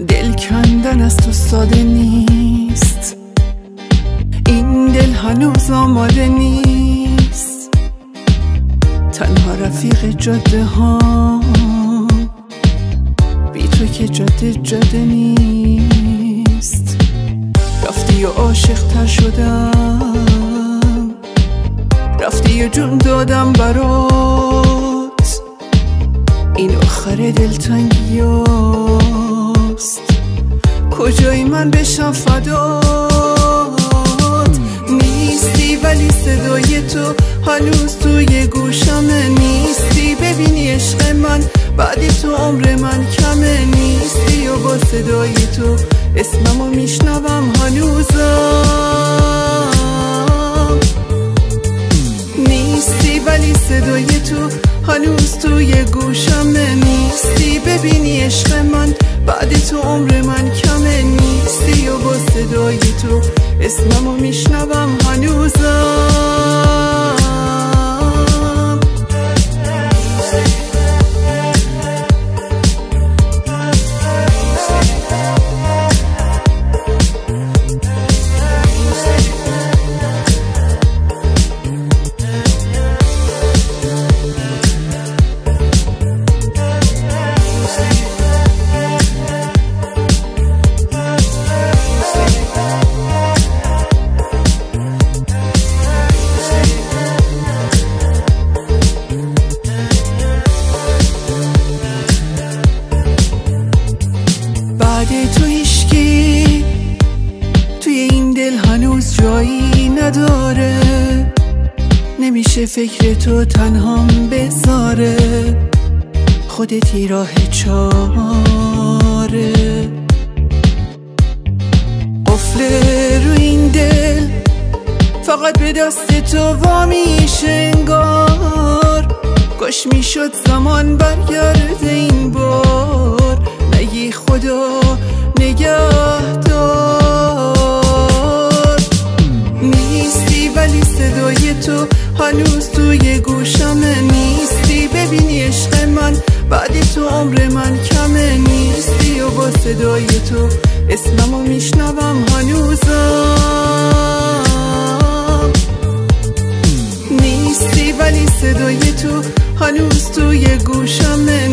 دل کندن از تو ساده نیست، این دل هنوز آماده نیست. تنها رفیق جاده ها، بی تو که جاده نیست. رفتی و عاشق تر شدم، رفتی و جون دادم برات. این آخر دلتنگی هاست، کجای من بشم فدات. نیستی ولی صدای تو هنوز توی گوشمه. نیستی ببینی عشق من بعد تو عمر من کمه. نیستی و با صدای تو اسممو میشنوم هنوزم. نیستی ولی صدای تو هنوز توی گوشمه. نیستی ببینی عشق من بعد تو عمر من کمه. نیستی و با صدای تو اسممو میشنوم هنوزم. بعد تو هیشکی توی این دل هنوز جایی نداره. نمیشه فکر تو تنهام بذاره، خودتی راه چاره. قفل رو این دل فقط به دست تو وامیشه انگار. کاش میشد زمان برگرده این بار، نگی خدا نگهدار. نیستی ولی صدای تو هنوز توی گوشمه. نیستی ببینی عشق من بعد تو عمر من کمه. نیستی و با صدای تو اسممو میشنوم هنوزم. نیستی ولی صدای تو هنوز توی گوشمه.